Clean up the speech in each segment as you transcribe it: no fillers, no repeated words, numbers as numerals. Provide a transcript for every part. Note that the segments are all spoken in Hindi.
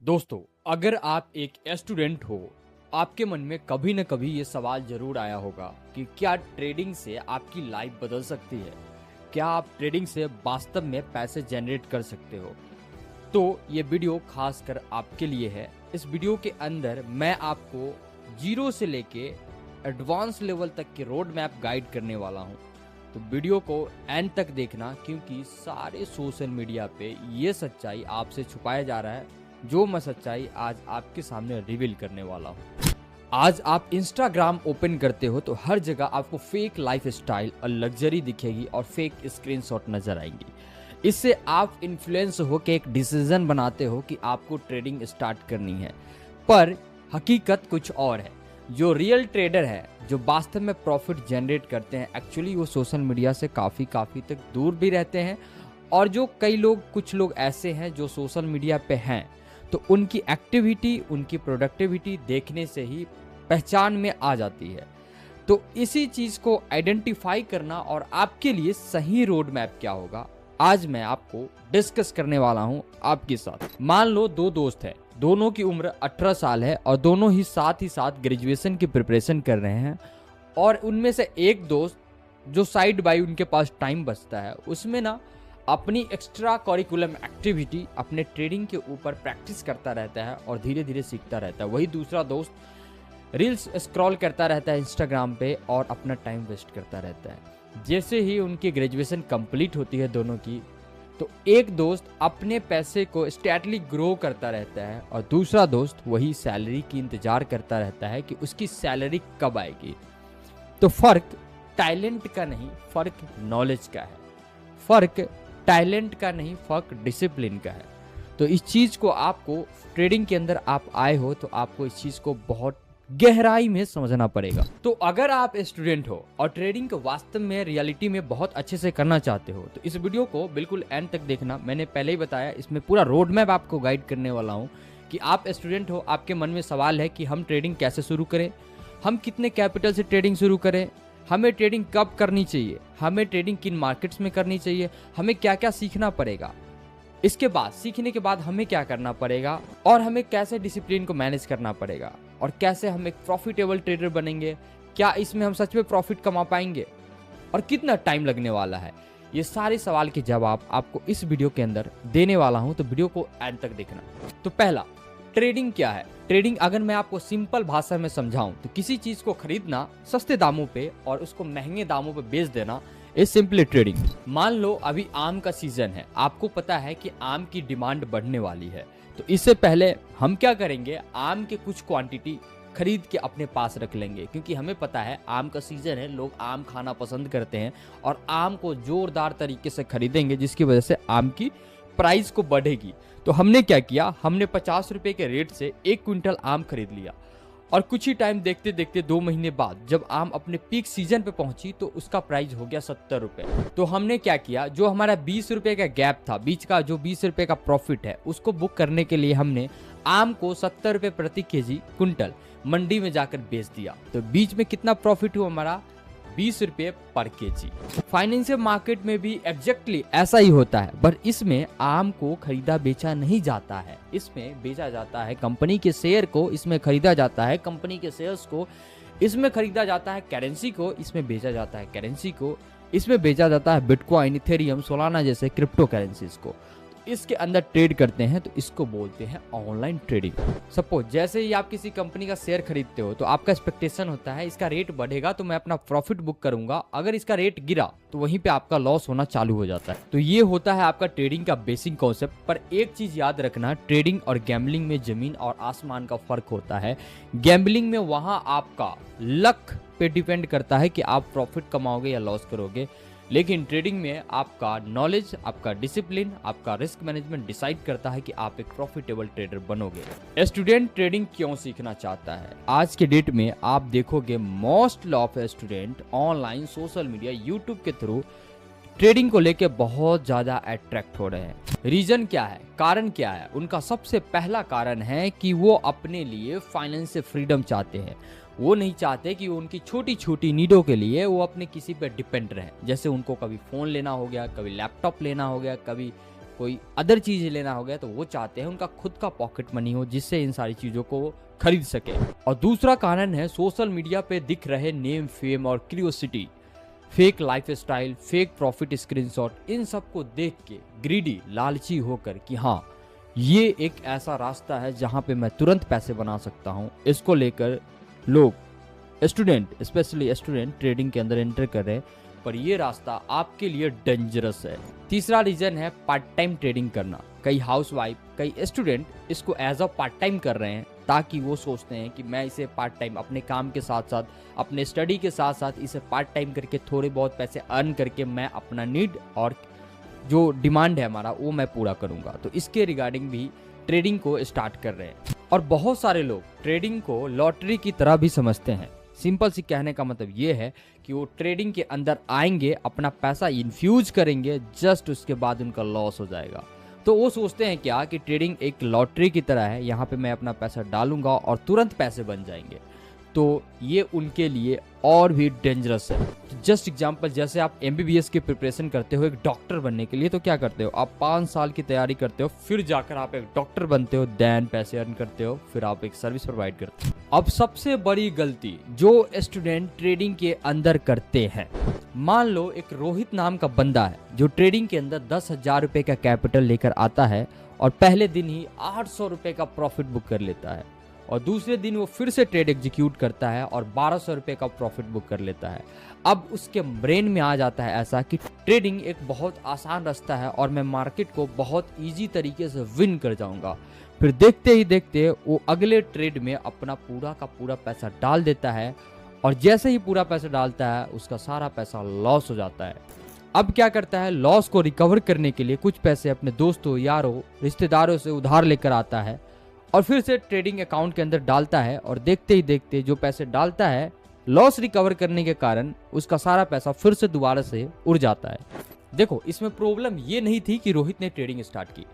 दोस्तों, अगर आप एक स्टूडेंट हो, आपके मन में कभी न कभी ये सवाल जरूर आया होगा कि क्या ट्रेडिंग से आपकी लाइफ बदल सकती है? क्या आप ट्रेडिंग से वास्तव में पैसे जनरेट कर सकते हो? तो ये वीडियो खासकर आपके लिए है। इस वीडियो के अंदर मैं आपको जीरो से लेके एडवांस लेवल तक के रोड मैप गाइड करने वाला हूँ। तो वीडियो को एंड तक देखना, क्योंकि सारे सोशल मीडिया पे ये सच्चाई आपसे छुपाया जा रहा है, जो मैं सच्चाई आज आपके सामने रिवील करने वाला हूँ। आज आप इंस्टाग्राम ओपन करते हो तो हर जगह आपको फेक लाइफ स्टाइल और लग्जरी दिखेगी और फेक स्क्रीनशॉट नजर आएंगी। इससे आप इन्फ्लुएंस हो के एक डिसीजन बनाते हो कि आपको ट्रेडिंग स्टार्ट करनी है, पर हकीकत कुछ और है। जो रियल ट्रेडर है, जो वास्तव में प्रॉफिट जनरेट करते हैं, एक्चुअली वो सोशल मीडिया से काफ़ी तक दूर भी रहते हैं। और जो कुछ लोग ऐसे हैं जो सोशल मीडिया पे हैं, तो उनकी एक्टिविटी, उनकी प्रोडक्टिविटी देखने से ही पहचान में आ जाती है। तो इसी चीज़ को आइडेंटिफाई करना और आपके लिए सही रोड मैप क्या होगा, आज मैं आपको डिस्कस करने वाला हूं आपके साथ। मान लो दो दोस्त हैं, दोनों की उम्र 18 साल है और दोनों ही साथ ग्रेजुएशन की प्रिपरेशन कर रहे हैं। और उनमें से एक दोस्त जो साइड बाय उनके पास टाइम बचता है, उसमें ना अपनी एक्स्ट्रा करिकुलम एक्टिविटी अपने ट्रेडिंग के ऊपर प्रैक्टिस करता रहता है और धीरे धीरे सीखता रहता है। वही दूसरा दोस्त रील्स स्क्रॉल करता रहता है इंस्टाग्राम पे और अपना टाइम वेस्ट करता रहता है। जैसे ही उनकी ग्रेजुएशन कंप्लीट होती है दोनों की, तो एक दोस्त अपने पैसे को स्टेडली ग्रो करता रहता है और दूसरा दोस्त वही सैलरी की इंतजार करता रहता है कि उसकी सैलरी कब आएगी। तो फर्क टैलेंट का नहीं, फर्क नॉलेज का है। फर्क टैलेंट का नहीं, फर्क डिसिप्लिन का है। तो इस चीज को आपको ट्रेडिंग के अंदर आप आए हो तो आपको इस चीज को बहुत गहराई में समझना पड़ेगा। तो अगर आप स्टूडेंट हो और ट्रेडिंग को वास्तव में रियलिटी में बहुत अच्छे से करना चाहते हो, तो इस वीडियो को बिल्कुल एंड तक देखना। मैंने पहले ही बताया, इसमें पूरा रोड मैप आपको गाइड करने वाला हूँ कि आप स्टूडेंट हो, आपके मन में सवाल है कि हम ट्रेडिंग कैसे शुरू करें, हम कितने कैपिटल से ट्रेडिंग शुरू करें, हमें ट्रेडिंग कब करनी चाहिए, हमें ट्रेडिंग किन मार्केट्स में करनी चाहिए, हमें क्या क्या सीखना पड़ेगा, इसके बाद सीखने के बाद हमें क्या करना पड़ेगा, और हमें कैसे डिसिप्लिन को मैनेज करना पड़ेगा, और कैसे हम एक प्रॉफिटेबल ट्रेडर बनेंगे, क्या इसमें हम सच में प्रॉफिट कमा पाएंगे, और कितना टाइम लगने वाला है। ये सारे सवाल के जवाब आपको इस वीडियो के अंदर देने वाला हूं, तो वीडियो को एंड तक देखना। तो पहला, ट्रेडिंग क्या है? ट्रेडिंग अगर मैं आपको सिंपल भाषा में समझाऊं तो किसी चीज को खरीदना सस्ते दामों पे और उसको महंगे दामों पे बेच देना, इज सिंपली ट्रेडिंग। मान लो अभी आम का सीजन है, आपको पता है कि आम की डिमांड बढ़ने वाली है, तो इससे पहले हम क्या करेंगे, आम के कुछ क्वांटिटी खरीद के अपने पास रख लेंगे, क्योंकि हमें पता है आम का सीजन है, लोग आम खाना पसंद करते हैं और आम को जोरदार तरीके से खरीदेंगे, जिसकी वजह से आम की प्राइस को बढ़ेगी। तो हमने क्या किया, हमने 50 रुपए के रेट से 1 क्विंटल आम खरीद लिया और कुछ ही टाइम देखते देखते 2 महीने बाद जब आम अपने पीक सीजन पे पहुंची तो उसका प्राइस हो गया 70 रुपए। तो हमने क्या किया, जो हमारा 20 रुपए का गैप था, बीच का जो 20 रुपए का प्रॉफिट है, उसको बुक करने के लिए हमने आम को 70 रुपए प्रति केजी क्विंटल मंडी में जाकर बेच दिया। तो बीच में कितना प्रॉफिट हुआ हमारा, 20 रुपए पर केजी। फाइनेंशियल मार्केट में भी एग्जैक्टली ऐसा ही होता है, पर इसमें आम को खरीदा बेचा नहीं जाता है, इसमें बेचा जाता है कंपनी के शेयर को, इसमें खरीदा जाता है कंपनी के शेयर्स को, इसमें खरीदा जाता है करेंसी को, इसमें बेचा जाता है करेंसी को, इसमें बेचा जाता है बिटकॉइन, इथेरियम, सोलाना जैसे क्रिप्टो करेंसीज को। इसके अंदर ट्रेड करते हैं, तो इसको बोलते हैं ऑनलाइन ट्रेडिंग। सपोज जैसे ही आप किसी कंपनी का शेयर खरीदते हो तो आपका एक्सपेक्टेशन होता है इसका रेट बढ़ेगा तो मैं अपना प्रॉफिट बुक करूंगा, अगर इसका रेट गिरा तो वहीं पे आपका लॉस होना चालू हो जाता है। तो ये होता है आपका ट्रेडिंग का बेसिक कॉन्सेप्ट। पर एक चीज याद रखना, ट्रेडिंग और गैम्बलिंग में जमीन और आसमान का फर्क होता है। गैम्बलिंग में वहां आपका लक पे डिपेंड करता है कि आप प्रॉफिट कमाओगे या लॉस करोगे, लेकिन ट्रेडिंग में आपका नॉलेज, आपका डिसिप्लिन, आपका रिस्क मैनेजमेंट डिसाइड करता है कि आप एक प्रॉफिटेबल ट्रेडर बनोगे। स्टूडेंट ट्रेडिंग क्यों सीखना चाहता है? आज के डेट में आप देखोगे most of student online, social media, YouTube के थ्रू ट्रेडिंग को लेके बहुत ज्यादा अट्रैक्ट हो रहे हैं। रीजन क्या है, कारण क्या है? उनका सबसे पहला कारण है कि वो अपने लिए फाइनेंशियल फ्रीडम चाहते हैं। वो नहीं चाहते कि उनकी छोटी छोटी नीडों के लिए वो अपने किसी पे डिपेंड रहे। जैसे उनको कभी फ़ोन लेना हो गया, कभी लैपटॉप लेना हो गया, कभी कोई अदर चीज़ लेना हो गया तो वो चाहते हैं उनका खुद का पॉकेट मनी हो जिससे इन सारी चीज़ों को वो खरीद सके। और दूसरा कारण है सोशल मीडिया पे दिख रहे नेम, फेम और curiosity, fake lifestyle, fake profit screenshot, इन सब को देख के ग्रीडी, लालची होकर कि हाँ ये एक ऐसा रास्ता है जहाँ पे मैं तुरंत पैसे बना सकता हूँ, इसको लेकर लोग स्टूडेंट, स्पेशली स्टूडेंट ट्रेडिंग के अंदर एंटर कर रहे हैं। पर ये रास्ता आपके लिए डेंजरस है। तीसरा रीजन है पार्ट टाइम ट्रेडिंग करना। कई हाउसवाइफ, कई स्टूडेंट इसको एज अ पार्ट टाइम कर रहे हैं ताकि वो सोचते हैं कि मैं इसे पार्ट टाइम अपने काम के साथ साथ, अपने स्टडी के साथ साथ इसे पार्ट टाइम करके थोड़े बहुत पैसे अर्न करके मैं अपना नीड और जो डिमांड है हमारा वो मैं पूरा करूंगा। तो इसके रिगार्डिंग भी ट्रेडिंग को स्टार्ट कर रहे हैं। और बहुत सारे लोग ट्रेडिंग को लॉटरी की तरह भी समझते हैं। सिंपल सी कहने का मतलब ये है कि वो ट्रेडिंग के अंदर आएंगे, अपना पैसा इन्फ्यूज करेंगे, जस्ट उसके बाद उनका लॉस हो जाएगा। तो वो सोचते हैं क्या कि ट्रेडिंग एक लॉटरी की तरह है, यहाँ पे मैं अपना पैसा डालूंगा और तुरंत पैसे बन जाएंगे। तो ये उनके लिए और भी डेंजरस है। जस्ट एग्जांपल, जैसे आप एमबीबीएस की प्रिपरेशन करते हो एक डॉक्टर बनने के लिए, तो क्या करते हो आप 5 साल की तैयारी करते हो, फिर जाकर आप एक डॉक्टर बनते हो, देन पैसे अर्न करते हो, फिर आप एक सर्विस प्रोवाइड करते हो। अब सबसे बड़ी गलती जो स्टूडेंट ट्रेडिंग के अंदर करते हैं, मान लो एक रोहित नाम का बंदा है जो ट्रेडिंग के अंदर 10,000 रुपए का कैपिटल लेकर आता है और पहले दिन ही 800 रुपए का प्रॉफिट बुक कर लेता है, और दूसरे दिन वो फिर से ट्रेड एग्जीक्यूट करता है और 1200 रुपए का प्रॉफिट बुक कर लेता है। अब उसके ब्रेन में आ जाता है ऐसा कि ट्रेडिंग एक बहुत आसान रास्ता है और मैं मार्केट को बहुत इजी तरीके से विन कर जाऊंगा। फिर देखते ही देखते वो अगले ट्रेड में अपना पूरा का पूरा पैसा डाल देता है, और जैसे ही पूरा पैसा डालता है उसका सारा पैसा लॉस हो जाता है। अब क्या करता है, लॉस को रिकवर करने के लिए कुछ पैसे अपने दोस्तों, यारों, रिश्तेदारों से उधार लेकर आता है और फिर से ट्रेडिंग अकाउंट के अंदर डालता है, और देखते ही देखते जो पैसे डालता है लॉस रिकवर करने के कारण उसका सारा पैसा फिर से दोबारा से उड़ जाता है। देखो, इसमें प्रॉब्लम ये नहीं थी कि रोहित ने ट्रेडिंग स्टार्ट की,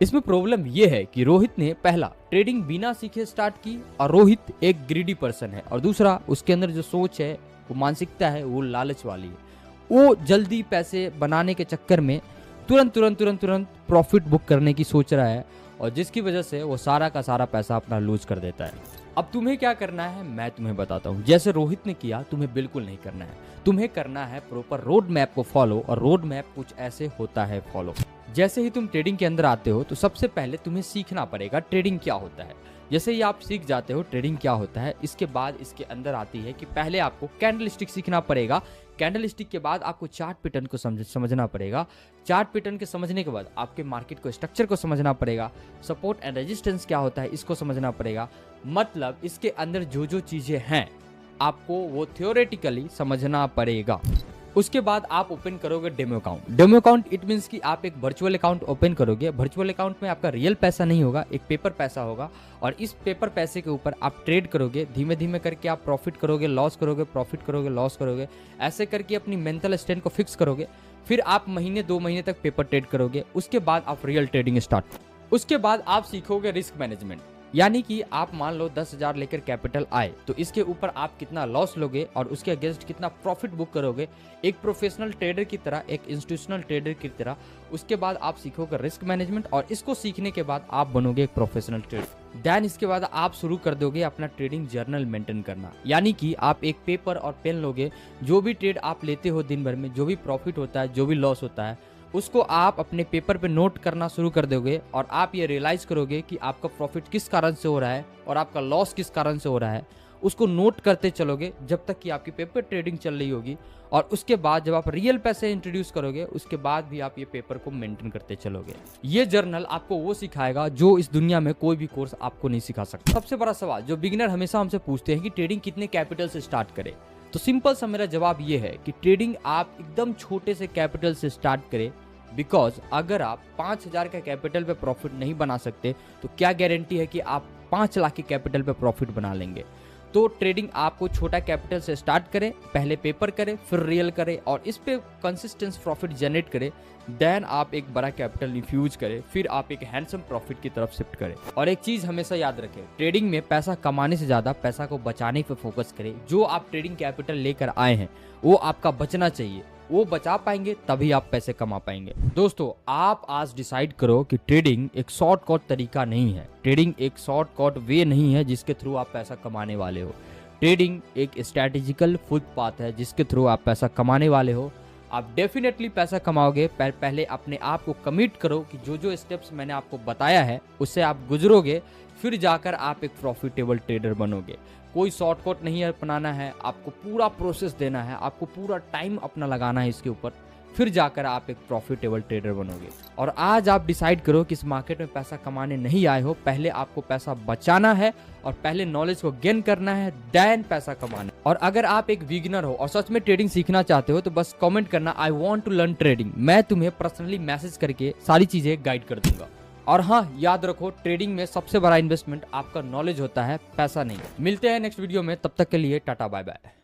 इसमें प्रॉब्लम ये है कि रोहित ने पहला ट्रेडिंग बिना सीखे स्टार्ट की, और रोहित एक ग्रीडी पर्सन है, और दूसरा उसके अंदर जो सोच है, वो मानसिकता है, वो लालच वाली है। वो जल्दी पैसे बनाने के चक्कर में तुरंत प्रॉफिट बुक करने की सोच रहा है, और जिसकी वजह से वो सारा का सारा पैसा अपना लूज कर देता है। अब तुम्हें क्या करना है मैं तुम्हें बताता हूँ। जैसे रोहित ने किया तुम्हें बिल्कुल नहीं करना है। तुम्हें करना है प्रॉपर रोड मैप को फॉलो, और रोड मैप कुछ ऐसे होता है फॉलो। जैसे ही तुम ट्रेडिंग के अंदर आते हो तो सबसे पहले तुम्हें सीखना पड़ेगा ट्रेडिंग क्या होता है। जैसे ही आप सीख जाते हो ट्रेडिंग क्या होता है, इसके बाद इसके अंदर आती है कि पहले आपको कैंडलस्टिक सीखना पड़ेगा। कैंडलस्टिक के बाद आपको चार्ट पैटर्न को समझना पड़ेगा। चार्ट पैटर्न के समझने के बाद आपके मार्केट को स्ट्रक्चर को समझना पड़ेगा। सपोर्ट एंड रेजिस्टेंस क्या होता है इसको समझना पड़ेगा। मतलब इसके अंदर जो जो चीजें हैं आपको वो थियोरेटिकली समझना पड़ेगा। उसके बाद आप ओपन करोगे demo account. Demo account it means कि आप एक वर्चुअल अकाउंट ओपन करोगे। वर्चुअल अकाउंट में आपका रियल पैसा नहीं होगा, एक पेपर पैसा होगा, और इस पेपर पैसे के ऊपर आप ट्रेड करोगे। धीमे धीमे करके आप प्रॉफिट करोगे, लॉस करोगे, प्रॉफिट करोगे, लॉस करोगे, ऐसे करके अपनी मेंटल स्टैंड को फिक्स करोगे। फिर आप महीने 2 महीने तक पेपर ट्रेड करोगे। उसके बाद आप रियल ट्रेडिंग स्टार्ट। उसके बाद आप सीखोगे रिस्क मैनेजमेंट, यानी कि आप मान लो 10,000 लेकर कैपिटल आए तो इसके ऊपर आप कितना लॉस लोगे और उसके अगेंस्ट कितना प्रॉफिट बुक करोगे, एक प्रोफेशनल ट्रेडर की तरह, एक इंस्टीट्यूशनल ट्रेडर की तरह। उसके बाद आप सीखोगे रिस्क मैनेजमेंट, और इसको सीखने के बाद आप बनोगे एक प्रोफेशनल ट्रेडर। देन इसके बाद आप शुरू कर दोगे अपना ट्रेडिंग जर्नल मेंटेन करना, यानी कि आप एक पेपर और पेन लोगे। जो भी ट्रेड आप लेते हो दिन भर में, जो भी प्रॉफिट होता है, जो भी लॉस होता है, उसको आप अपने पेपर पे नोट करना शुरू कर दोगे, और आप ये रियलाइज करोगे कि आपका प्रॉफिट किस कारण से हो रहा है और आपका लॉस किस कारण से हो रहा है। उसको नोट करते चलोगे जब तक कि आपकी पेपर ट्रेडिंग चल रही होगी, और उसके बाद जब आप रियल पैसे इंट्रोड्यूस करोगे उसके बाद भी आप ये पेपर को मेंटेन करते चलोगे। ये जर्नल आपको वो सिखाएगा जो इस दुनिया में कोई भी कोर्स आपको नहीं सिखा सकता। सबसे बड़ा सवाल जो बिगिनर हमेशा हमसे पूछते हैं कि ट्रेडिंग कितने कैपिटल से स्टार्ट करें, तो सिंपल सा मेरा जवाब ये है कि ट्रेडिंग आप एकदम छोटे से कैपिटल से स्टार्ट करें। बिकॉज अगर आप 5,000 का कैपिटल पे प्रॉफिट नहीं बना सकते तो क्या गारंटी है कि आप 5 लाख के कैपिटल पे प्रॉफिट बना लेंगे। तो ट्रेडिंग आपको छोटा कैपिटल से स्टार्ट करें, पहले पेपर करें, फिर रियल करें, और इस पे कंसिस्टेंस प्रॉफिट जनरेट करें। देन आप एक बड़ा कैपिटल इन्फ्यूज करें, फिर आप एक हैंडसम प्रॉफिट की तरफ शिफ्ट करें। और एक चीज हमेशा याद रखें, ट्रेडिंग में पैसा कमाने से ज्यादा पैसा को बचाने पे फोकस करें। जो आप ट्रेडिंग कैपिटल लेकर आए हैं वो आपका बचना चाहिए। वो बचा पाएंगे तभी आप पैसे कमा पाएंगे। दोस्तों, आप आज डिसाइड करो कि ट्रेडिंग एक शॉर्टकट तरीका नहीं है। ट्रेडिंग एक शॉर्टकट वे नहीं है जिसके थ्रू आप पैसा कमाने वाले हो। ट्रेडिंग एक स्ट्रैटेजिकल फुटपाथ है जिसके थ्रू आप पैसा कमाने वाले हो। आप डेफिनेटली पैसा कमाओगे। पहले अपने आप को कमिट करो कि जो जो स्टेप्स मैंने आपको बताया है उससे आप गुजरोगे, फिर जाकर आप एक प्रॉफिटेबल ट्रेडर बनोगे। कोई शॉर्टकट नहीं अपनाना है, आपको पूरा प्रोसेस देना है, आपको पूरा टाइम अपना लगाना है इसके ऊपर, फिर जाकर आप एक प्रॉफिटेबल ट्रेडर बनोगे। और आज आप डिसाइड करो कि इस मार्केट में पैसा कमाने नहीं आए हो, पहले आपको पैसा बचाना है और पहले नॉलेज को गेन करना है, देन पैसा कमाना। और अगर आप एक बिगिनर हो और सच में ट्रेडिंग सीखना चाहते हो तो बस कमेंट करना I want to learn trading. मैं तुम्हें पर्सनली मैसेज करके सारी चीजें गाइड कर दूंगा। और हाँ, याद रखो, ट्रेडिंग में सबसे बड़ा इन्वेस्टमेंट आपका नॉलेज होता है, पैसा नहीं। मिलते हैं नेक्स्ट वीडियो में, तब तक के लिए टाटा बाय बाय।